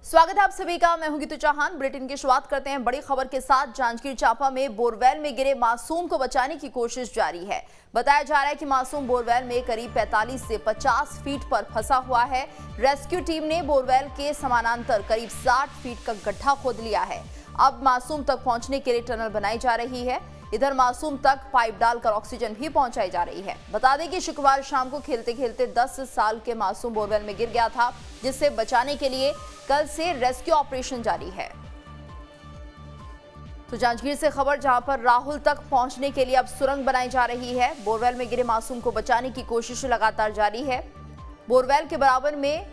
स्वागत है आप सभी का। मैं हूं गीतू चौहान। बुलेटिन की शुरुआत करते हैं बड़ी खबर के साथ। जांजगीर चांपा में बोरवेल में गिरे मासूम को बचाने की कोशिश जारी है। बताया जा रहा है कि मासूम बोरवेल में करीब 45 से 50 फीट पर फंसा हुआ है। रेस्क्यू टीम ने बोरवेल के समानांतर करीब 60 फीट का गड्ढा खोद लिया है। अब मासूम तक पहुंचने के लिए टनल बनाई जा रही है। इधर मासूम तक पाइप डालकर ऑक्सीजन भी पहुंचाई जा रही है। बता दें कि शुक्रवार शाम को खेलते खेलते 10 साल के मासूम बोरवेल में गिर गया था, जिससे बचाने के लिए कल से रेस्क्यू ऑपरेशन जारी है। तो जांजगीर से खबर, जहां पर राहुल तक पहुंचने के लिए अब सुरंग बनाई जा रही है। बोरवेल में गिरे मासूम को बचाने की कोशिश लगातार जारी है। बोरवेल के बराबर में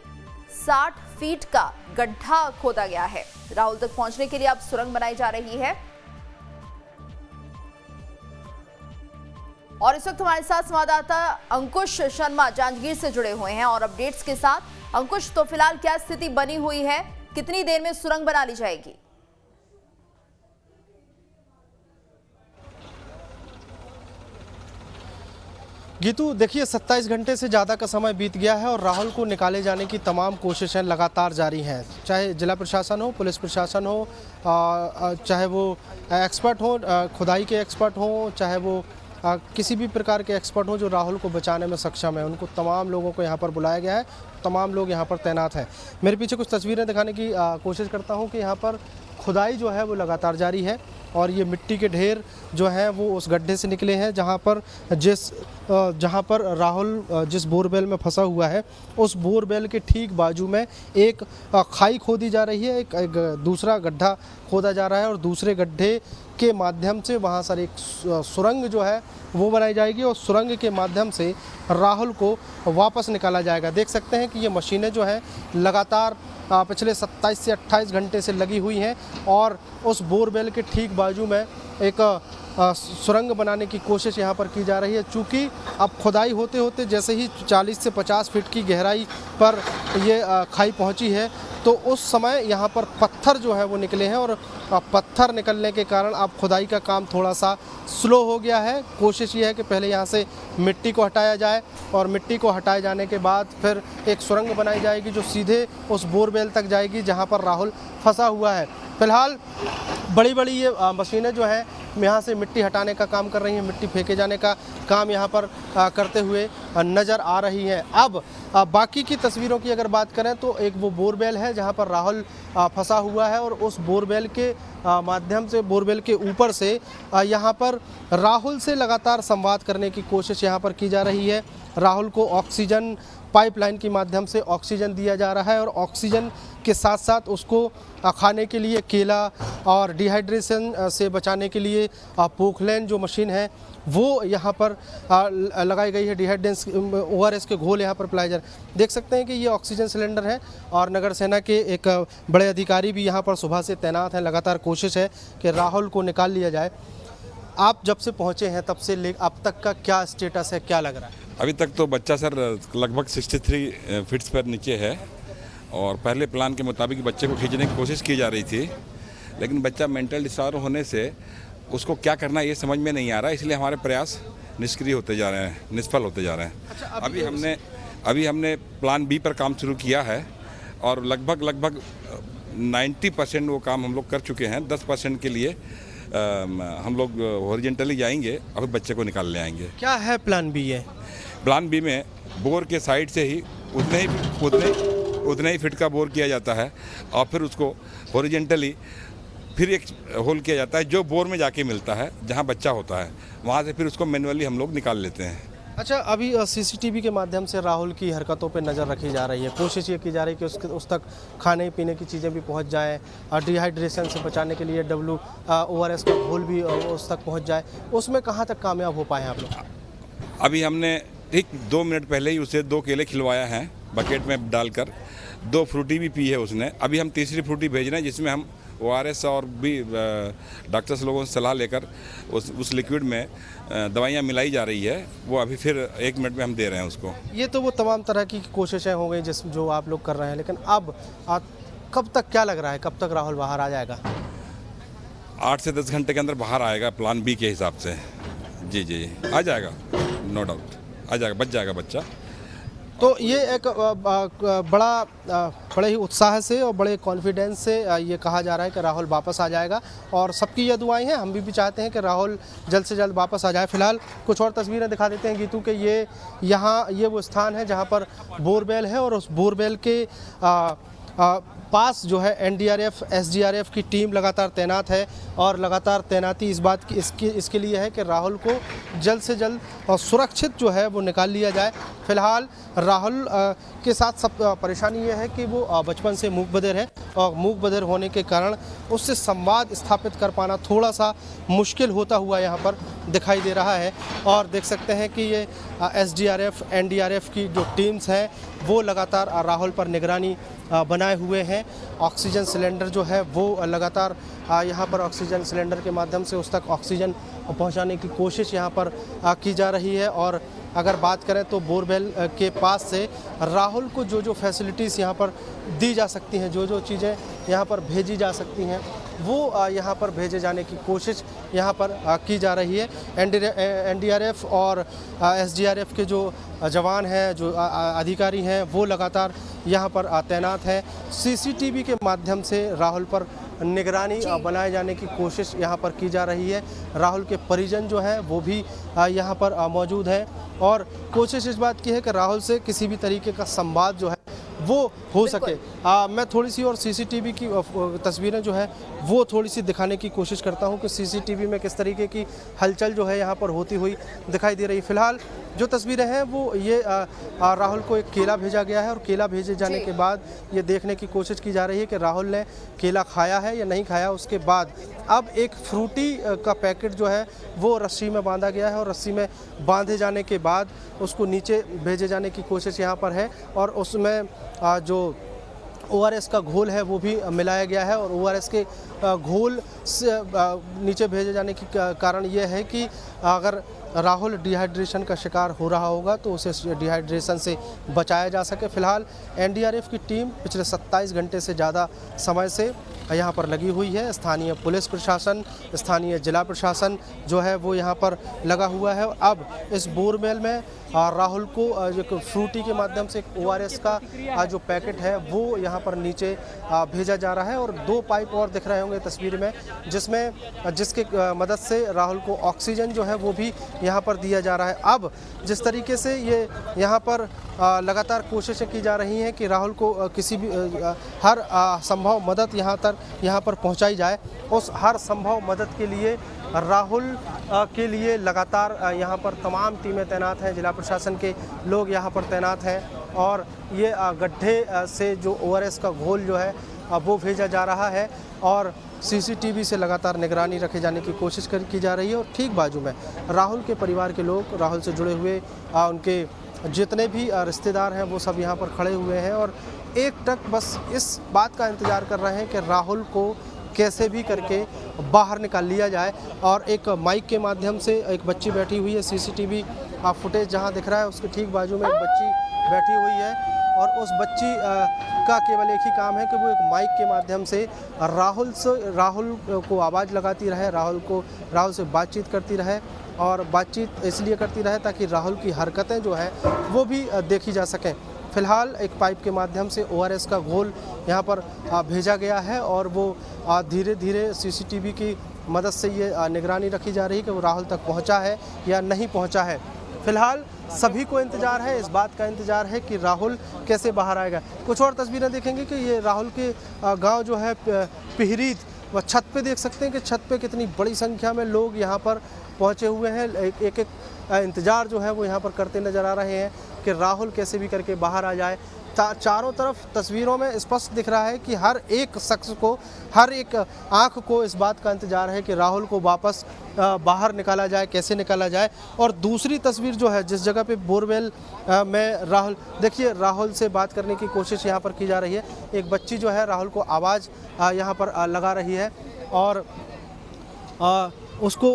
60 फीट का गड्ढा खोदा गया है। राहुल तक पहुंचने के लिए अब सुरंग बनाई जा रही है। और इस वक्त हमारे साथ संवाददाता अंकुश शर्मा जांजगीर से जुड़े हुए हैं और अपडेट्स के साथ। अंकुश, तो फिलहाल क्या स्थिति बनी हुई है, कितनी देर में सुरंग बना ली जाएगी? गीतू, देखिए 27 घंटे से ज़्यादा का समय बीत गया है और राहुल को निकाले जाने की तमाम कोशिशें लगातार जारी हैं। चाहे जिला प्रशासन हो, पुलिस प्रशासन हो, चाहे वो एक्सपर्ट हो, खुदाई के एक्सपर्ट हो, चाहे वो किसी भी प्रकार के एक्सपर्ट हो जो राहुल को बचाने में सक्षम है, उनको तमाम लोगों को यहाँ पर बुलाया गया है। तमाम लोग यहाँ पर तैनात हैं। मेरे पीछे कुछ तस्वीरें दिखाने की कोशिश करता हूँ कि यहाँ पर खुदाई जो है वो लगातार जारी है और ये मिट्टी के ढेर जो हैं वो उस गड्ढे से निकले हैं जहाँ पर राहुल जिस बोरवेल में फंसा हुआ है, उस बोरवेल के ठीक बाजू में एक खाई खोदी जा रही है। एक दूसरा गड्ढा खोदा जा रहा है और दूसरे गड्ढे के माध्यम से वहाँ सर एक सुरंग जो है वो बनाई जाएगी और सुरंग के माध्यम से राहुल को वापस निकाला जाएगा। देख सकते हैं कि ये मशीनें जो हैं लगातार पिछले 27 से 28 घंटे से लगी हुई हैं और उस बोरवेल के ठीक बाजू में एक सुरंग बनाने की कोशिश यहाँ पर की जा रही है। चूँकि अब खुदाई होते होते जैसे ही 40 से 50 फीट की गहराई पर ये खाई पहुँची है, तो उस समय यहाँ पर पत्थर जो है वो निकले हैं और पत्थर निकलने के कारण अब खुदाई का काम थोड़ा सा स्लो हो गया है। कोशिश ये है कि पहले यहाँ से मिट्टी को हटाया जाए और मिट्टी को हटाए जाने के बाद फिर एक सुरंग बनाई जाएगी जो सीधे उस बोरवेल तक जाएगी जहाँ पर राहुल फंसा हुआ है। फिलहाल बड़ी बड़ी ये मशीनें जो हैं यहाँ से मिट्टी हटाने का काम कर रही हैं, मिट्टी फेंके जाने का काम यहाँ पर करते हुए नज़र आ रही हैं। अब बाकी की तस्वीरों की अगर बात करें तो एक वो बोरवेल है जहाँ पर राहुल फंसा हुआ है और उस बोरवेल के माध्यम से, बोरवेल के ऊपर से यहाँ पर राहुल से लगातार संवाद करने की कोशिश यहाँ पर की जा रही है। राहुल को ऑक्सीजन पाइपलाइन के माध्यम से ऑक्सीजन दिया जा रहा है और ऑक्सीजन के साथ साथ उसको खाने के लिए केला और डिहाइड्रेशन से बचाने के लिए पोखलैन जो मशीन है वो यहाँ पर लगाई गई है। डिहाइड्रेशन ORS के घोल यहाँ पर पिलाए जा रहे हैं। देख सकते हैं कि ये ऑक्सीजन सिलेंडर है और नगर सेना के एक बड़े अधिकारी भी यहाँ पर सुबह से तैनात हैं। लगातार कोशिश है कि राहुल को निकाल लिया जाए। आप जब से पहुँचे हैं तब से अब तक का क्या स्टेटस है, क्या लग रहा है? अभी तक तो बच्चा सर लगभग 63 फीट्स पर नीचे है और पहले प्लान के मुताबिक बच्चे को खींचने की कोशिश की जा रही थी, लेकिन बच्चा मेंटल डिसऑर्डर होने से उसको क्या करना ये समझ में नहीं आ रहा है, इसलिए हमारे प्रयास निष्क्रिय होते जा रहे हैं, निष्फल होते जा रहे हैं। अच्छा, अभी हमने प्लान बी पर काम शुरू किया है और लगभग 90% वो काम हम लोग कर चुके हैं। 10% के लिए हम लोग हॉरिजॉन्टली जाएंगे और बच्चे को निकाल ले आएंगे। क्या है प्लान बी? है प्लान बी में बोर के साइड से ही उतने ही फीट का बोर किया जाता है और फिर उसको हॉरिजॉन्टली फिर एक होल किया जाता है जो बोर में जाके मिलता है जहां बच्चा होता है, वहां से फिर उसको मैन्युअली हम लोग निकाल लेते हैं। अच्छा, अभी CCTV के माध्यम से राहुल की हरकतों पर नज़र रखी जा रही है। कोशिश ये की जा रही है कि उस तक खाने पीने की चीज़ें भी पहुंच जाएं और डिहाइड्रेशन से बचाने के लिए ORS का घोल भी उस तक पहुंच जाए। उसमें कहां तक कामयाब हो पाए हैं आप लोग? अभी हमने ठीक 2 मिनट पहले ही उसे 2 केले खिलवाया हैं बकेट में डालकर, 2 फ्रूटी भी पी है उसने। अभी हम तीसरी फ्रूटी भेज रहे हैं जिसमें हम ORS और भी डॉक्टर्स लोगों से सलाह लेकर उस लिक्विड में दवाइयाँ मिलाई जा रही है, वो अभी फिर 1 मिनट में हम दे रहे हैं उसको। ये तो वो तमाम तरह की कोशिशें हो गई जो आप लोग कर रहे हैं, लेकिन अब कब तक, क्या लग रहा है, कब तक राहुल बाहर आ जाएगा? 8 से 10 घंटे के अंदर बाहर आएगा प्लान बी के हिसाब से। जी आ जाएगा, नो डाउट आ जाएगा, बच जाएगा बच्चा। तो ये एक बड़े ही उत्साह से और बड़े कॉन्फिडेंस से ये कहा जा रहा है कि राहुल वापस आ जाएगा और सबकी ये दुआएं हैं। हम भी चाहते हैं कि राहुल जल्द से जल्द वापस आ जाए। फिलहाल कुछ और तस्वीरें दिखा देते हैं गीतू के। ये वो स्थान है जहां पर बोरवेल है और उस बोरवेल के पास जो है एनडीआरएफ एसडीआरएफ की टीम लगातार तैनात है और लगातार तैनाती इस बात की इसके लिए है कि राहुल को जल्द से जल्द और सुरक्षित जो है वो निकाल लिया जाए। फिलहाल राहुल के साथ सब परेशानी ये है कि वो बचपन से मूक बधिर है और मूक बधिर होने के कारण उससे संवाद स्थापित कर पाना थोड़ा सा मुश्किल होता हुआ यहाँ पर दिखाई दे रहा है। और देख सकते हैं कि ये एसडीआरएफ एनडीआरएफ की जो टीम्स हैं वो लगातार राहुल पर निगरानी बनाए हुए हैं। ऑक्सीजन सिलेंडर जो है वो लगातार यहाँ पर ऑक्सीजन सिलेंडर के माध्यम से उस तक ऑक्सीजन पहुँचाने की कोशिश यहाँ पर की जा रही है। और अगर बात करें तो बोरवेल के पास से राहुल को जो फैसिलिटीज़ यहाँ पर दी जा सकती हैं, जो चीज़ें यहाँ पर भेजी जा सकती हैं, वो यहाँ पर भेजे जाने की कोशिश यहाँ पर की जा रही है। एनडीआरएफ और एसडीआरएफ के जो जवान हैं, जो अधिकारी हैं, वो लगातार यहाँ पर तैनात हैं। सीसीटीवी के माध्यम से राहुल पर निगरानी बनाए जाने की कोशिश यहाँ पर की जा रही है। राहुल के परिजन जो हैं वो भी यहाँ पर मौजूद हैं और कोशिश इस बात की है कि राहुल से किसी भी तरीके का संवाद जो है वो हो सके। मैं थोड़ी सी और सीसीटीवी की तस्वीरें जो है वो थोड़ी सी दिखाने की कोशिश करता हूं कि सीसीटीवी में किस तरीके की हलचल जो है यहाँ पर होती हुई दिखाई दे रही। फिलहाल जो तस्वीरें हैं वो ये राहुल को एक केला भेजा गया है और केला भेजे जाने के बाद ये देखने की कोशिश की जा रही है कि राहुल ने केला खाया है या नहीं खाया। उसके बाद अब एक फ्रूटी का पैकेट जो है वो रस्सी में बांधा गया है और रस्सी में बांधे जाने के बाद उसको नीचे भेजे जाने की कोशिश यहाँ पर है और उसमें जो ORS का घोल है वो भी मिलाया गया है। और ORS के घोल से नीचे भेजे जाने की कारण ये है कि अगर राहुल डिहाइड्रेशन का शिकार हो रहा होगा तो उसे डिहाइड्रेशन से बचाया जा सके। फिलहाल एनडीआरएफ की टीम पिछले 27 घंटे से ज़्यादा समय से यहाँ पर लगी हुई है। स्थानीय पुलिस प्रशासन, स्थानीय जिला प्रशासन जो है वो यहाँ पर लगा हुआ है। अब इस बोरवेल में राहुल को एक फ्रूटी के माध्यम से ORS का जो पैकेट है वो यहाँ पर नीचे भेजा जा रहा है और 2 पाइप और दिख रहे होंगे तस्वीर में, जिसके मदद से राहुल को ऑक्सीजन जो है वो भी यहाँ पर दिया जा रहा है। अब जिस तरीके से ये यहाँ पर लगातार कोशिशें की जा रही हैं कि राहुल को किसी भी हर संभव मदद यहाँ पर पहुँचाई जाए, उस हर संभव मदद के लिए राहुल के लिए लगातार यहाँ पर तमाम टीमें तैनात हैं। जिला प्रशासन के लोग यहाँ पर तैनात हैं और ये गड्ढे से जो ORS का घोल जो है वो भेजा जा रहा है और सीसीटीवी से लगातार निगरानी रखे जाने की कोशिश की जा रही है। और ठीक बाजू में राहुल के परिवार के लोग, राहुल से जुड़े हुए उनके जितने भी रिश्तेदार हैं वो सब यहाँ पर खड़े हुए हैं और एकटक बस इस बात का इंतज़ार कर रहे हैं कि राहुल को कैसे भी करके बाहर निकाल लिया जाए। और एक माइक के माध्यम से एक बच्ची बैठी हुई है, सीसीटीवी फुटेज जहां दिख रहा है उसके ठीक बाजू में एक बच्ची बैठी हुई है और उस बच्ची का केवल एक ही काम है कि वो एक माइक के माध्यम से राहुल को आवाज़ लगाती रहे, राहुल से बातचीत करती रहे और बातचीत इसलिए करती रहे ताकि राहुल की हरकतें जो है वो भी देखी जा सकें। फिलहाल एक पाइप के माध्यम से ORS का घोल यहाँ पर भेजा गया है और वो धीरे धीरे सीसीटीवी की मदद से ये निगरानी रखी जा रही है कि वो राहुल तक पहुँचा है या नहीं पहुँचा है। फिलहाल सभी को इंतज़ार है, इस बात का इंतज़ार है कि राहुल कैसे बाहर आएगा। कुछ और तस्वीरें देखेंगे कि ये राहुल के गांव जो है पिहरीत, वह छत पे देख सकते हैं कि छत पे कितनी बड़ी संख्या में लोग यहाँ पर पहुँचे हुए हैं। एक इंतज़ार जो है वो यहाँ पर करते नज़र आ रहे हैं कि राहुल कैसे भी करके बाहर आ जाए। चारों तरफ तस्वीरों में स्पष्ट दिख रहा है कि हर एक शख्स को, हर एक आँख को इस बात का इंतज़ार है कि राहुल को वापस बाहर निकाला जाए, कैसे निकाला जाए। और दूसरी तस्वीर जो है जिस जगह पे बोरवेल में राहुल, देखिए राहुल से बात करने की कोशिश यहाँ पर की जा रही है। एक बच्ची जो है राहुल को आवाज़ यहाँ पर लगा रही है और उसको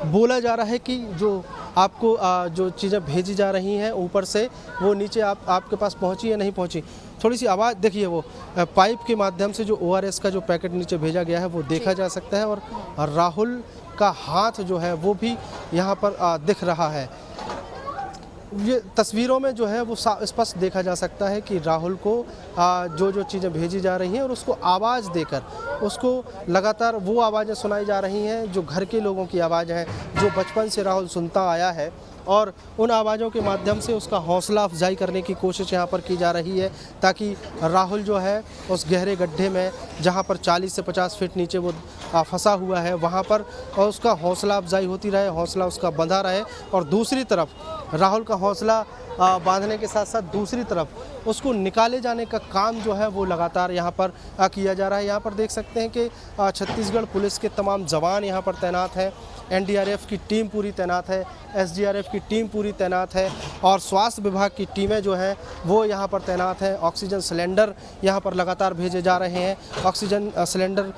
बोला जा रहा है कि जो आपको जो चीज़ें भेजी जा रही हैं ऊपर से वो नीचे आपके पास पहुंची या नहीं पहुंची। थोड़ी सी आवाज़ देखिए, वो पाइप के माध्यम से जो ORS का जो पैकेट नीचे भेजा गया है वो देखा जा सकता है और राहुल का हाथ जो है वो भी यहाँ पर दिख रहा है। ये तस्वीरों में जो है वो स्पष्ट देखा जा सकता है कि राहुल को जो जो चीज़ें भेजी जा रही हैं और उसको आवाज़ देकर उसको लगातार वो आवाज़ें सुनाई जा रही हैं जो घर के लोगों की आवाज़ हैं, जो बचपन से राहुल सुनता आया है, और उन आवाज़ों के माध्यम से उसका हौसला अफजाई करने की कोशिश यहाँ पर की जा रही है ताकि राहुल जो है उस गहरे गड्ढे में जहाँ पर 40 से 50 फीट नीचे वो फंसा हुआ है वहाँ पर और उसका हौसला अफजाई होती रहे, हौसला उसका बंधा रहे। और दूसरी तरफ राहुल का हौसला बांधने के साथ साथ दूसरी तरफ उसको निकाले जाने का काम जो है वो लगातार यहाँ पर किया जा रहा है। यहाँ पर देख सकते हैं कि छत्तीसगढ़ पुलिस के तमाम जवान यहाँ पर तैनात हैं, एनडीआरएफ की टीम पूरी तैनात है, एसडीआरएफ की टीम पूरी तैनात है और स्वास्थ्य विभाग की टीमें जो हैं वो यहाँ पर तैनात हैं। ऑक्सीजन सिलेंडर यहाँ पर लगातार भेजे जा रहे हैं। ऑक्सीजन सिलेंडर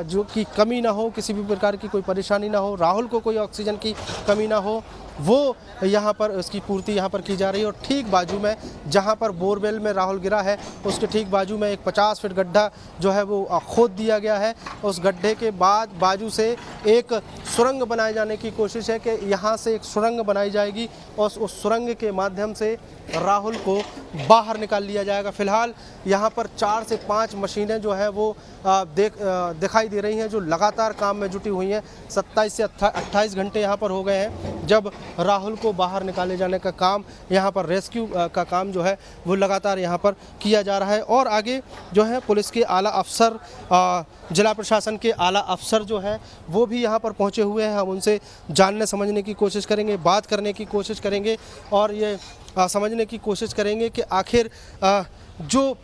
जो की कमी ना हो, किसी भी प्रकार की कोई परेशानी ना हो, राहुल को कोई ऑक्सीजन की कमी ना हो, वो यहाँ पर उसकी पूर्ति यहाँ पर की जा रही है। और ठीक बाजू में जहाँ पर बोरवेल में राहुल गिरा है उसके ठीक बाजू में एक 50 फीट गड्ढा जो है वो खोद दिया गया है। उस गड्ढे के बाद बाजू से एक सुरंग बनाए जाने की कोशिश है कि यहाँ से एक सुरंग बनाई जाएगी और उस सुरंग के माध्यम से राहुल को बाहर निकाल लिया जाएगा। फिलहाल यहाँ पर 4 से 5 मशीनें जो है वो दिखाई दे रही हैं जो लगातार काम में जुटी हुई हैं। 27 से 28 घंटे यहाँ पर हो गए हैं जब राहुल को बाहर निकाले जाने का काम, यहाँ पर रेस्क्यू का काम जो है वो लगातार यहाँ पर किया जा रहा है। और आगे जो है पुलिस के आला अफसर, जिला प्रशासन के आला अफसर जो हैं वो भी यहाँ पर पहुँचे हुए हैं। हम उनसे जानने समझने की कोशिश करेंगे, बात करने की कोशिश करेंगे और ये समझने की कोशिश करेंगे कि आखिर जो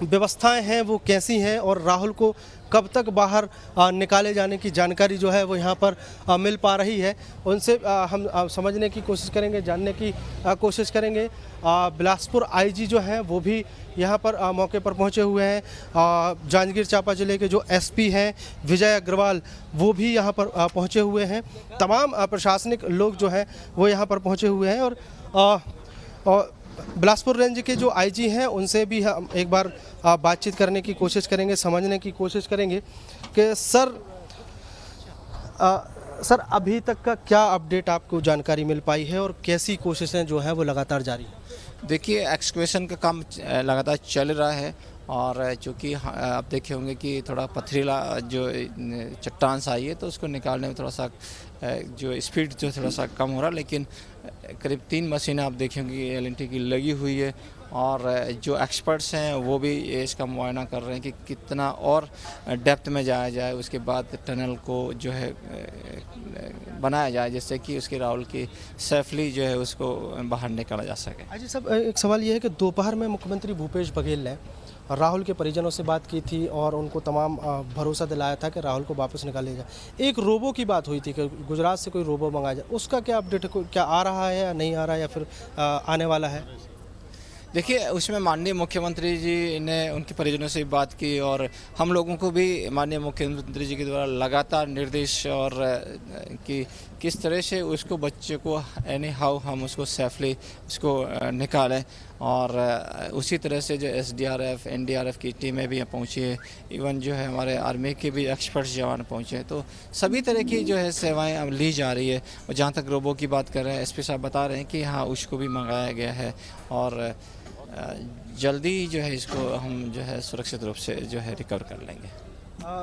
व्यवस्थाएं हैं वो कैसी हैं और राहुल को कब तक बाहर निकाले जाने की जानकारी जो है वो यहाँ पर मिल पा रही है। उनसे हम समझने की कोशिश करेंगे, जानने की कोशिश करेंगे। बिलासपुर आईजी जो हैं वो भी यहाँ पर मौके पर पहुँचे हुए हैं। जांजगीर चांपा ज़िले के जो एसपी हैं विजय अग्रवाल वो भी यहाँ पर पहुँचे हुए हैं। तमाम प्रशासनिक लोग जो हैं वो यहाँ पर पहुँचे हुए हैं और बिलासपुर रेंज के जो आईजी हैं उनसे भी हम एक बार बातचीत करने की कोशिश करेंगे, समझने की कोशिश करेंगे कि सर अभी तक का क्या अपडेट आपको जानकारी मिल पाई है और कैसी कोशिशें जो हैं वो लगातार जारी हैं। देखिए, एक्सकवेशन का काम लगातार चल रहा है और चूँकि आप देखे होंगे कि थोड़ा पथरीला जो चट्टान सा आई है तो उसको निकालने में थोड़ा सा जो स्पीड जो थोड़ा सा कम हो रहा है, लेकिन करीब 3 मशीनें आप देखेंगे एलएनटी की लगी हुई है और जो एक्सपर्ट्स हैं वो भी इसका मुआयना कर रहे हैं कि कितना और डेप्थ में जाया जाए, उसके बाद टनल को जो है बनाया जाए जिससे कि उसके राहुल की सेफली जो है उसको बाहर निकाला जा सके। अजी साहब, एक सवाल ये है कि दोपहर में मुख्यमंत्री भूपेश बघेल ने राहुल के परिजनों से बात की थी और उनको तमाम भरोसा दिलाया था कि राहुल को वापस निकाले जाए। एक रोबो की बात हुई थी कि गुजरात से कोई रोबो मंगाया जाए, उसका क्या अपडेट है? क्या आ रहा है या नहीं आ रहा है या फिर आने वाला है? देखिए, उसमें माननीय मुख्यमंत्री जी ने उनके परिजनों से बात की और हम लोगों को भी माननीय मुख्यमंत्री जी के द्वारा लगातार निर्देश और कि किस तरह से उसको बच्चे को एनी हाउ हम उसको सेफली उसको निकालें और उसी तरह से जो एसडीआरएफ एनडीआरएफ की टीमें भी पहुंची है, इवन जो है हमारे आर्मी के भी एक्सपर्ट्स जवान पहुंचे हैं, तो सभी तरह की जो है सेवाएं अब ली जा रही है। और जहां तक रोबो की बात कर रहे हैं, एसपी साहब बता रहे हैं कि हाँ उसको भी मंगाया गया है और जल्दी जो है इसको हम जो है सुरक्षित रूप से जो है रिकवर कर लेंगे।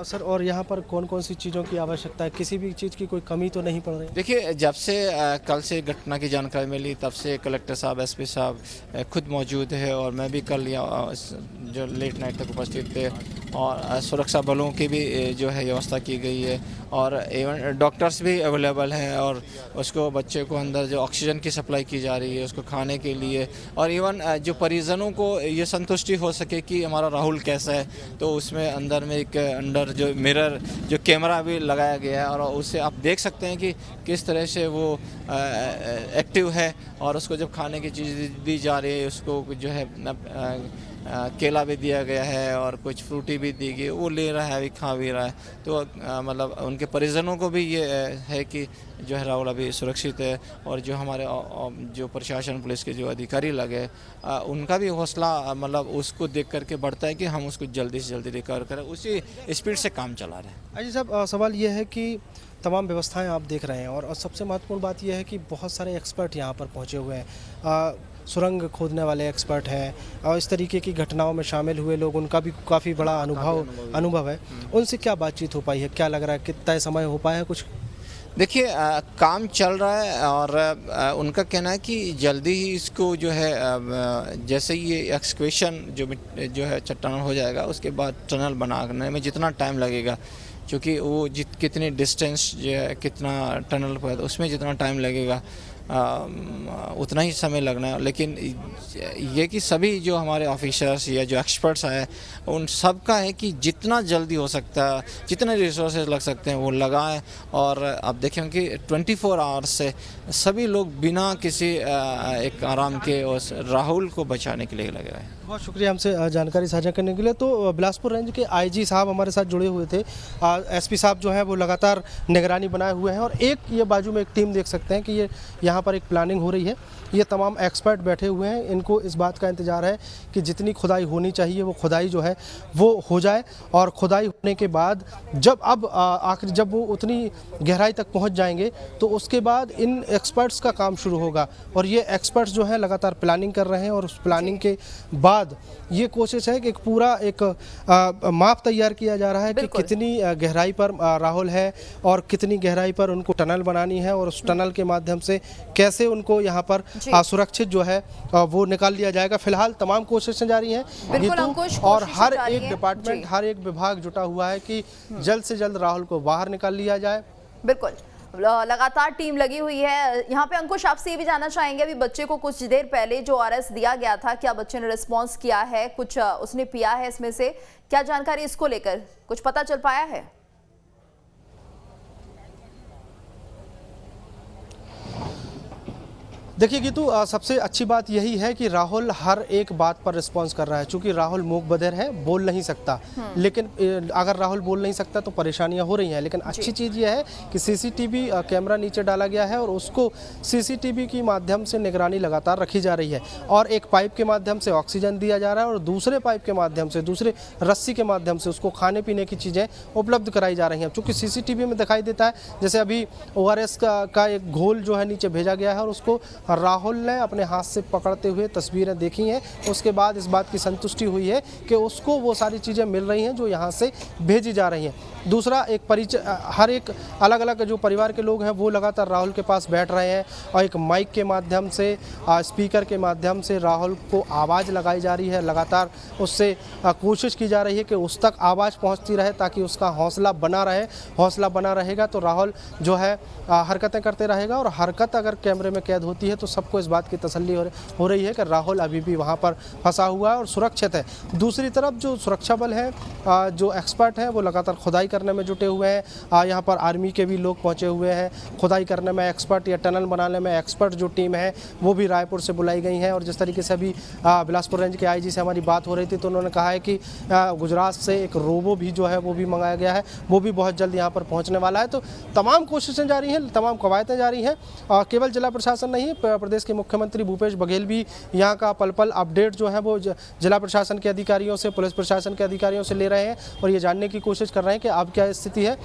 सर, और यहाँ पर कौन कौन सी चीज़ों की आवश्यकता है? किसी भी चीज़ की कोई कमी तो नहीं पड़ रही? देखिए, जब से कल से घटना की जानकारी मिली तब से कलेक्टर साहब एसपी साहब खुद मौजूद है और मैं भी कल जो लेट नाइट तक उपस्थित थे और सुरक्षा बलों की भी जो है व्यवस्था की गई है और इवन डॉक्टर्स भी अवेलेबल हैं और उसको बच्चे को अंदर जो ऑक्सीजन की सप्लाई की जा रही है उसको खाने के लिए और इवन जो परिजनों को ये संतुष्टि हो सके कि हमारा राहुल कैसा है, तो उसमें अंदर में एक अंदर जो मिरर जो कैमरा भी लगाया गया है और उससे आप देख सकते हैं कि किस तरह से वो एक्टिव है और उसको जब खाने की चीज़ दी जा रही है उसको जो है केला भी दिया गया है और कुछ फ्रूटी भी दी गई, वो ले रहा है, अभी खा भी रहा है। तो मतलब उनके परिजनों को भी ये है कि जो है राहुल अभी सुरक्षित है, और जो हमारे जो प्रशासन पुलिस के जो अधिकारी लगे उनका भी हौसला मतलब उसको देख करके बढ़ता है कि हम उसको जल्दी से जल्दी रिकवर करें, उसी स्पीड से काम चला रहे हैं। अजी साहब, सवाल ये है कि तमाम व्यवस्थाएं आप देख रहे हैं और सबसे महत्वपूर्ण बात यह है कि बहुत सारे एक्सपर्ट यहाँ पर पहुँचे हुए हैं, सुरंग खोदने वाले एक्सपर्ट हैं और इस तरीके की घटनाओं में शामिल हुए लोग, उनका भी काफ़ी बड़ा अनुभव है। उनसे क्या बातचीत हो पाई है, क्या लग रहा है, कितना समय हो पाया है कुछ? देखिए काम चल रहा है और उनका कहना है कि जल्दी ही इसको जो है जैसे ही ये एक्सक्वेशन जो है चट्टान हो जाएगा, उसके बाद टनल बनाने में जितना टाइम लगेगा, क्योंकि वो कितनी डिस्टेंस जो है कितना टनल पर उसमें जितना टाइम लगेगा उतना ही समय लगना है। लेकिन ये कि सभी जो हमारे ऑफिसर्स या जो एक्सपर्ट्स आए उन सब का है कि जितना जल्दी हो सकता है, जितने रिसोर्सेज लग सकते हैं वो लगाएं। और अब देखें कि 24 आवर्स से सभी लोग बिना किसी एक आराम के उस राहुल को बचाने के लिए लगे हैं। बहुत शुक्रिया हमसे जानकारी साझा करने के लिए। तो बिलासपुर रेंज के आईजी साहब हमारे साथ जुड़े हुए थे, एसपी साहब जो हैं वो लगातार निगरानी बनाए हुए हैं और एक ये बाजू में एक टीम देख सकते हैं कि ये यहाँ पर एक प्लानिंग हो रही है। ये तमाम एक्सपर्ट बैठे हुए हैं, इनको इस बात का इंतज़ार है कि जितनी खुदाई होनी चाहिए वो खुदाई जो है वो हो जाए, और खुदाई होने के बाद जब आखिर जब वो उतनी गहराई तक पहुंच जाएंगे तो उसके बाद इन एक्सपर्ट्स का काम शुरू होगा। और ये एक्सपर्ट्स जो हैं लगातार प्लानिंग कर रहे हैं और उस प्लानिंग के बाद ये कोशिश है कि एक पूरा एक माप तैयार किया जा रहा है कि कितनी गहराई पर राहुल है और कितनी गहराई पर उनको टनल बनानी है, और उस टनल के माध्यम से कैसे उनको यहाँ पर सुरक्षित जो है वो निकाल लिया जाएगा। फिलहाल तमाम कोशिशें जारी हैं और हर एक डिपार्टमेंट, हर एक विभाग जुटा हुआ है कि जल्द से जल्द राहुल को बाहर निकाल लिया जाए। बिल्कुल, लगातार टीम लगी हुई है। यहाँ पे अंकुश, आपसे ये भी जानना चाहेंगे, अभी बच्चे को कुछ देर पहले जो आरएस दिया गया था, क्या बच्चे ने रिस्पॉन्स किया है, कुछ उसने पिया है, इसमें से क्या जानकारी इसको लेकर कुछ पता चल पाया है? देखिए गीतू, सबसे अच्छी बात यही है कि राहुल हर एक बात पर रिस्पांस कर रहा है। चूंकि राहुल मूक बधिर है, बोल नहीं सकता, लेकिन अगर राहुल बोल नहीं सकता तो परेशानियां हो रही हैं। लेकिन अच्छी चीज़ यह है कि सीसीटीवी कैमरा नीचे डाला गया है और उसको सीसीटीवी के माध्यम से निगरानी लगातार रखी जा रही है, और एक पाइप के माध्यम से ऑक्सीजन दिया जा रहा है और दूसरे पाइप के माध्यम से, दूसरे रस्सी के माध्यम से उसको खाने पीने की चीज़ें उपलब्ध कराई जा रही हैं। चूँकि सीसीटीवी में दिखाई देता है, जैसे अभी ORS का एक घोल जो है नीचे भेजा गया है और उसको राहुल ने अपने हाथ से पकड़ते हुए तस्वीरें देखी हैं। उसके बाद इस बात की संतुष्टि हुई है कि उसको वो सारी चीज़ें मिल रही हैं जो यहाँ से भेजी जा रही हैं। दूसरा, एक परिचय, हर एक अलग अलग जो परिवार के लोग हैं वो लगातार राहुल के पास बैठ रहे हैं और एक माइक के माध्यम से, स्पीकर के माध्यम से राहुल को आवाज़ लगाई जा रही है। लगातार उससे कोशिश की जा रही है कि उस तक आवाज़ पहुँचती रहे ताकि उसका हौसला बना रहे। हौसला बना रहेगा तो राहुल जो है हरकतें करते रहेगा, और हरकत अगर कैमरे में कैद होती है तो सबको इस बात की तसल्ली हो रही है कि राहुल अभी भी वहाँ पर फंसा हुआ है और सुरक्षित है। दूसरी तरफ जो सुरक्षा बल है, जो एक्सपर्ट हैं, वो लगातार खुदाई करने में जुटे हुए हैं। यहाँ पर आर्मी के भी लोग पहुँचे हुए हैं खुदाई करने में। एक्सपर्ट या टनल बनाने में एक्सपर्ट जो टीम है वो भी रायपुर से बुलाई गई है। और जिस तरीके से अभी बिलासपुर रेंज के आईजी से हमारी बात हो रही थी तो उन्होंने कहा है कि गुजरात से एक रोबो भी जो है वो भी मंगाया गया है, वो भी बहुत जल्द यहाँ पर पहुँचने वाला है। तो तमाम कोशिशें जारी हैं, तमाम कवायदें जारी हैं। केवल जिला प्रशासन नहीं, प्रदेश के मुख्यमंत्री भूपेश बघेल भी यहाँ का पल पल अपडेट जो है वो जिला प्रशासन के अधिकारियों से, पुलिस प्रशासन के अधिकारियों से ले रहे हैं और ये जानने की कोशिश कर रहे हैं कि अब क्या स्थिति है।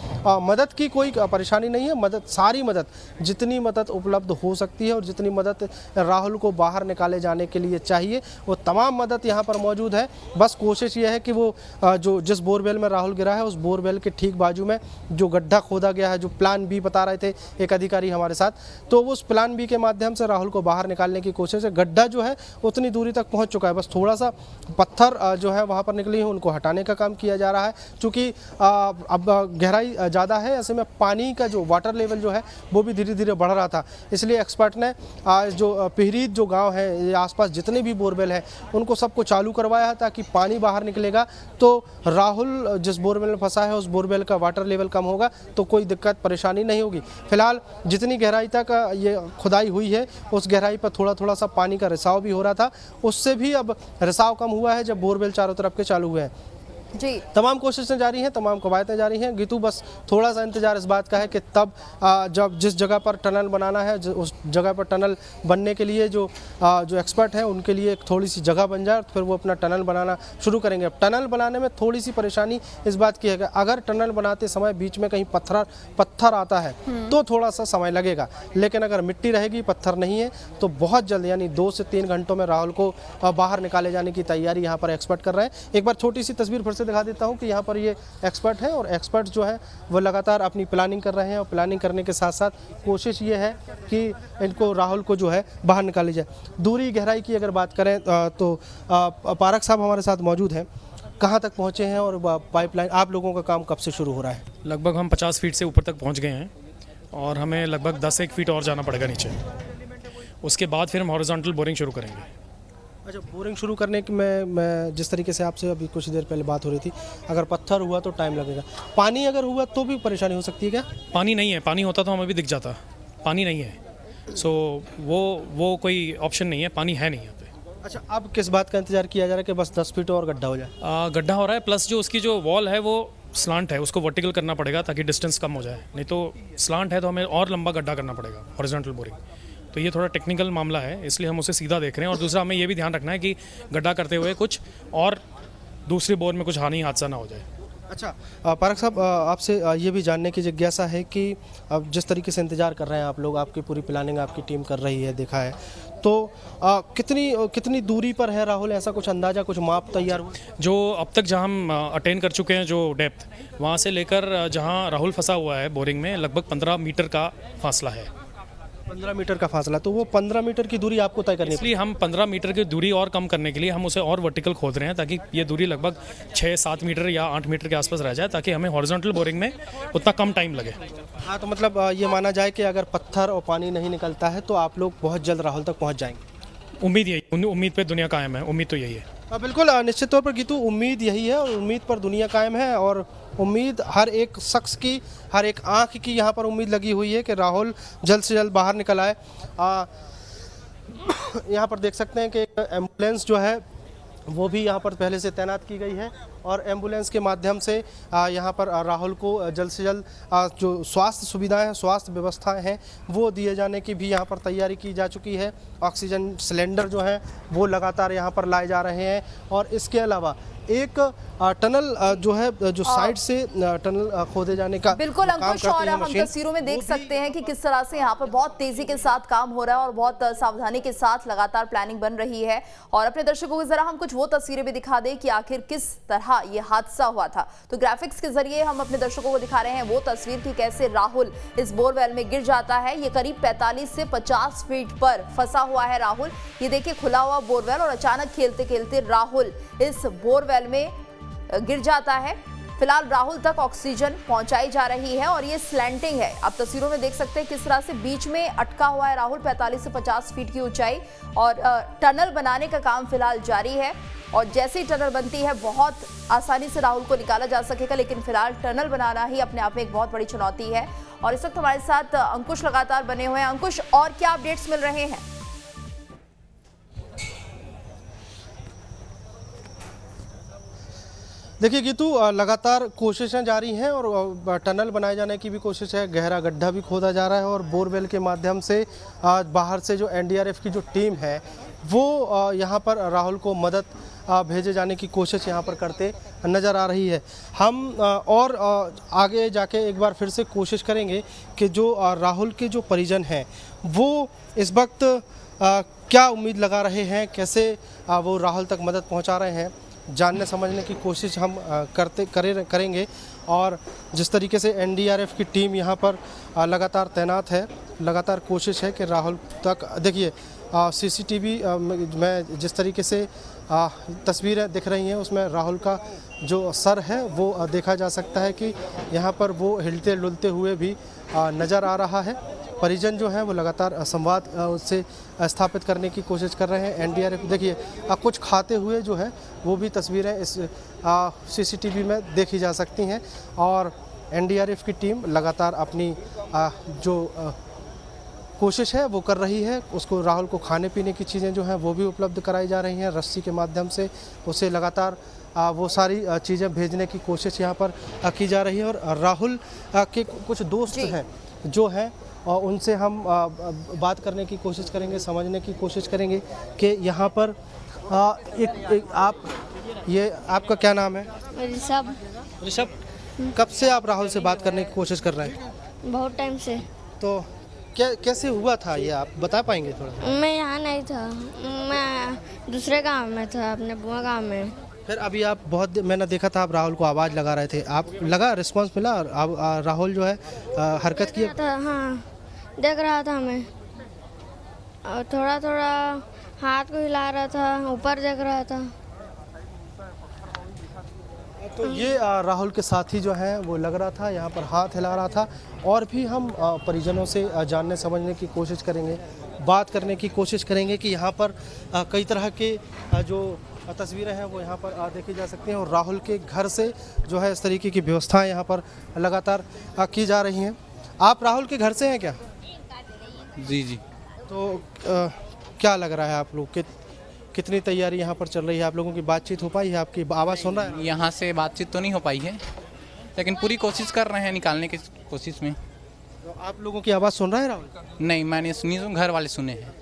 मदद की कोई परेशानी नहीं है, सारी मदद, जितनी मदद उपलब्ध हो सकती है और जितनी मदद राहुल को बाहर निकाले जाने के लिए चाहिए वो तमाम मदद यहाँ पर मौजूद है। बस कोशिश ये है कि वो जो जिस बोरवेल में राहुल गिरा है उस बोरवेल के ठीक बाजू में जो गड्ढा खोदा गया है, जो प्लान बी बता रहे थे एक अधिकारी हमारे साथ, तो उस प्लान बी के माध्यम से राहुल को बाहर निकालने की कोशिश है। गड्ढा जो है उतनी दूरी तक पहुंच चुका है, बस थोड़ा सा पत्थर जो है वहां पर निकली है उनको हटाने का काम किया जा रहा है। चूँकि अब गहराई ज़्यादा है, ऐसे में पानी का जो वाटर लेवल जो है वो भी धीरे धीरे बढ़ रहा था, इसलिए एक्सपर्ट ने जो पिहरीत जो गाँव है, आसपास जितने भी बोरवेल हैं उनको सबको चालू करवाया है ताकि पानी बाहर निकलेगा तो राहुल जिस बोरवेल में फंसा है उस बोरवेल का वाटर लेवल कम होगा तो कोई दिक्कत परेशानी नहीं होगी। फिलहाल जितनी गहराई तक ये खुदाई हुई है उस गहराई पर थोड़ा थोड़ा सा पानी का रिसाव भी हो रहा था, उससे भी अब रिसाव कम हुआ है जब बोरवेल चारों तरफ के चालू हुए हैं। जी तमाम कोशिशें जारी हैं, तमाम कवायदें जारी हैं। गीतू बस थोड़ा सा इंतजार इस बात का है कि तब जब जिस जगह पर टनल बनाना है, उस जगह पर टनल बनने के लिए जो एक्सपर्ट हैं उनके लिए एक थोड़ी सी जगह बन जाए, फिर वो अपना टनल बनाना शुरू करेंगे। अब टनल बनाने में थोड़ी सी परेशानी इस बात की है कि अगर टनल बनाते समय बीच में कहीं पत्थर आता है तो थोड़ा सा समय लगेगा, लेकिन अगर मिट्टी रहेगी, पत्थर नहीं है, तो बहुत जल्द यानी 2 से 3 घंटों में राहुल को बाहर निकाले जाने की तैयारी यहाँ पर एक्सपर्ट कर रहे हैं। एक बार छोटी सी तस्वीर फिर से दिखा देता हूं कि यहाँ पर ये एक्सपर्ट हैं और एक्सपर्ट जो है वो लगातार अपनी प्लानिंग कर रहे हैं और प्लानिंग करने के साथ साथ कोशिश ये है कि इनको राहुल को जो है बाहर निकाली जाए। दूरी गहराई की अगर बात करें तो पारक साहब हमारे साथ मौजूद हैं, कहाँ तक पहुँचे हैं और पाइपलाइन आप लोगों का काम कब से शुरू हो रहा है? लगभग हम 50 फीट से ऊपर तक पहुंच गए हैं और हमें लगभग 10-1 फीट और जाना पड़ेगा नीचे। उसके बाद फिर हम हॉरिजॉन्टल बोरिंग शुरू करेंगे। अच्छा, बोरिंग शुरू करने की मैं जिस तरीके से आपसे अभी कुछ देर पहले बात हो रही थी, अगर पत्थर हुआ तो टाइम लगेगा, पानी अगर हुआ तो भी परेशानी हो सकती है क्या? पानी नहीं है, पानी होता तो हमें भी दिख जाता, पानी नहीं है, सो वो कोई ऑप्शन नहीं है, पानी है नहीं यहाँ पे। अच्छा, अब किस बात का इंतजार किया जा रहा है कि बस 10 फीट और गड्ढा हो जाए? गड्ढा हो रहा है, प्लस जो उसकी जो वॉल है वो स्लांट है, उसको वर्टिकल करना पड़ेगा ताकि डिस्टेंस कम हो जाए, नहीं तो स्लांट है तो हमें और लंबा गड्ढा करना पड़ेगा हॉरिजॉन्टल बोरिंग। तो ये थोड़ा टेक्निकल मामला है, इसलिए हम उसे सीधा देख रहे हैं। और दूसरा हमें ये भी ध्यान रखना है कि गड्ढा करते हुए कुछ और दूसरी बोर में कुछ हानि हादसा ना हो जाए। अच्छा, पारक साहब आपसे ये भी जानने की जिज्ञासा है कि अब जिस तरीके से इंतज़ार कर रहे हैं आप लोग, आपकी पूरी प्लानिंग आपकी टीम कर रही है, देखा है, तो कितनी दूरी पर है राहुल? ऐसा कुछ अंदाज़ा, कुछ माप तैयार हुआ? जो अब तक जहाँ हम अटेन कर चुके हैं, जो डेप्थ, वहाँ से लेकर जहाँ राहुल फंसा हुआ है बोरिंग में, लगभग 15 मीटर का फासला है। 15 मीटर का फासला, तो वो 15 मीटर की दूरी आपको तय करनी है। इसलिए हम 15 मीटर की दूरी और कम करने के लिए हम उसे और वर्टिकल खोद रहे हैं ताकि ये दूरी लगभग 6-7 मीटर या 8 मीटर के आसपास रह जाए, ताकि हमें हॉरिजॉन्टल बोरिंग में उतना कम टाइम लगे। हाँ, तो मतलब ये माना जाए कि अगर पत्थर और पानी नहीं निकलता है तो आप लोग बहुत जल्द राहुल तक पहुँच जाएंगे। उम्मीद पे दुनिया कायम है, उम्मीद तो यही है। बिल्कुल, निश्चित तौर पर गीतू, उम्मीद यही है और उम्मीद पर दुनिया कायम है और उम्मीद हर एक शख्स की, हर एक आंख की यहाँ पर उम्मीद लगी हुई है कि राहुल जल्द से जल्द बाहर निकल आए। यहाँ पर देख सकते हैं कि एम्बुलेंस जो है वो भी यहाँ पर पहले से तैनात की गई है और एम्बुलेंस के माध्यम से यहाँ पर राहुल को जल्द से जल्द जो स्वास्थ्य सुविधाएं हैं, स्वास्थ्य व्यवस्थाएं हैं, वो दिए जाने की भी यहाँ पर तैयारी की जा चुकी है। ऑक्सीजन सिलेंडर जो हैं वो लगातार यहाँ पर लाए जा रहे हैं और इसके अलावा एक टनल जो है, जो साइड से टनल खोदे जाने का बिल्कुल अंकुश, और हम तस्वीरों में देख सकते हैं कि किस तरह से यहाँ पर बहुत तेजी के साथ काम हो रहा है और बहुत सावधानी के साथ लगातार प्लानिंग बन रही है। और अपने दर्शकों को जरा हम कुछ वो तस्वीरें भी दिखा दें कि आखिर किस तरह ये हादसा हुआ था। तो ग्राफिक्स के जरिए हम अपने दर्शकों को दिखा रहे हैं वो तस्वीर कि कैसे राहुल इस बोरवेल में गिर जाता है। ये करीब 45 से 50 फीट पर फंसा हुआ है राहुल। ये देखिए खुला हुआ बोरवेल और अचानक खेलते खेलते राहुल इस बोरवेल में गिर जाता है। फिलहाल राहुल तक ऑक्सीजन पहुंचाई जा रही है और ये स्लैंटिंग है। आप तस्वीरों में देख सकते हैं किस तरह से बीच में अटका हुआ है राहुल, 45 से 50 फीट की ऊंचाई, और टनल बनाने का काम फिलहाल जारी है। और जैसे ही टनल बनती है बहुत आसानी से राहुल को निकाला जा सकेगा, लेकिन फिलहाल टनल बनाना ही अपने आप में एक बहुत बड़ी चुनौती है। और इस वक्त हमारे साथ अंकुश लगातार बने हुए हैं। अंकुश, और क्या अपडेट्स मिल रहे हैं? देखिए गीतू, लगातार कोशिशें जारी हैं और टनल बनाए जाने की भी कोशिश है, गहरा गड्ढा भी खोदा जा रहा है और बोरवेल के माध्यम से बाहर से जो एनडीआरएफ की जो टीम है वो यहाँ पर राहुल को मदद भेजे जाने की कोशिश यहाँ पर करते नज़र आ रही है। हम और आगे जाके एक बार फिर से कोशिश करेंगे कि जो राहुल के जो परिजन हैं वो इस वक्त क्या उम्मीद लगा रहे हैं, कैसे वो राहुल तक मदद पहुँचा रहे हैं, जानने समझने की कोशिश हम करेंगे। और जिस तरीके से एनडीआरएफ की टीम यहाँ पर लगातार तैनात है, लगातार कोशिश है कि राहुल तक, देखिए सीसीटीवी में जिस तरीके से तस्वीरें दिख रही हैं उसमें राहुल का जो सर है वो देखा जा सकता है कि यहाँ पर वो हिलते डुलते हुए भी नज़र आ रहा है। परिजन जो हैं वो लगातार संवाद उससे स्थापित करने की कोशिश कर रहे हैं। एनडीआरएफ देखिए कुछ खाते हुए जो है वो भी तस्वीरें इस सीसीटीवी में देखी जा सकती हैं और एनडीआरएफ की टीम लगातार अपनी जो कोशिश है वो कर रही है। उसको राहुल को खाने पीने की चीज़ें जो हैं वो भी उपलब्ध कराई जा रही हैं। रस्सी के माध्यम से उसे लगातार वो सारी चीज़ें भेजने की कोशिश यहाँ पर की जा रही है। और राहुल के कुछ दोस्त हैं जो हैं और उनसे हम बात करने की कोशिश करेंगे, समझने की कोशिश करेंगे कि यहाँ पर ये आपका क्या नाम है? ऋषभ। ऋषभ, कब से आप राहुल से बात करने की कोशिश कर रहे हैं? बहुत टाइम से। तो कैसे हुआ था ये आप बता पाएंगे थोड़ा? मैं यहाँ नहीं था, मैं दूसरे गांव में था, अपने बुआ गांव में। फिर अभी आप मैंने देखा था आप राहुल को आवाज़ लगा रहे थे, आप लगा रिस्पांस मिला? और राहुल जो है हरकत किया था? हाँ, देख रहा था मैं, और थोड़ा थोड़ा हाथ को हिला रहा था, ऊपर देख रहा था। तो ये राहुल के साथी जो हैं वो लग रहा था यहाँ पर हाथ हिला रहा था। और भी हम परिजनों से जानने समझने की कोशिश करेंगे, बात करने की कोशिश करेंगे कि यहाँ पर कई तरह के जो तस्वीरें हैं वो यहाँ पर देखी जा सकती हैं। और राहुल के घर से जो है इस तरीके की व्यवस्थाएं यहाँ पर लगातार की जा रही हैं। आप राहुल के घर से हैं क्या? जी जी। तो क्या लग रहा है आप लोग कितनी तैयारी यहाँ पर चल रही है? आप लोगों की बातचीत हो पाई है? आपकी आवाज़ सुन रहा है? यहाँ से बातचीत तो नहीं हो पाई है, लेकिन पूरी कोशिश कर रहे हैं निकालने की कोशिश में। तो आप लोगों की आवाज़ सुन रहा है राहुल? नहीं, मैंने सुनी, तो घर वाले सुने हैं।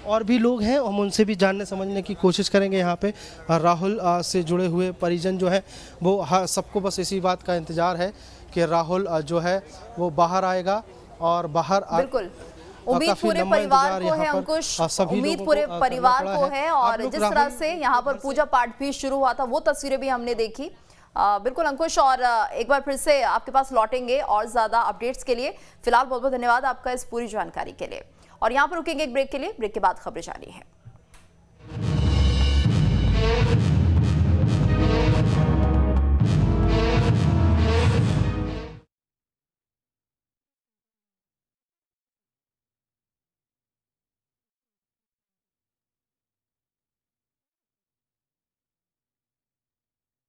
और भी लोग हैं, हम उनसे भी जानने समझने की कोशिश करेंगे। यहाँ पे राहुल से जुड़े हुए परिजन जो है वो सबको बस इसी बात का इंतज़ार है कि राहुल जो है वो बाहर आएगा और बाहर बिल्कुल उम्मीद पूरे परिवार को है अंकुश, उम्मीद पूरे परिवार को है। और जिस तरह से यहाँ पर पूजा पाठ भी शुरू हुआ था वो तस्वीरें भी हमने देखी। बिल्कुल अंकुश, और एक बार फिर से आपके पास लौटेंगे और ज्यादा अपडेट्स के लिए। फिलहाल बहुत बहुत धन्यवाद आपका इस पूरी जानकारी के लिए। और यहाँ पर रुकेंगे एक ब्रेक के लिए, ब्रेक के बाद खबरें जारी है।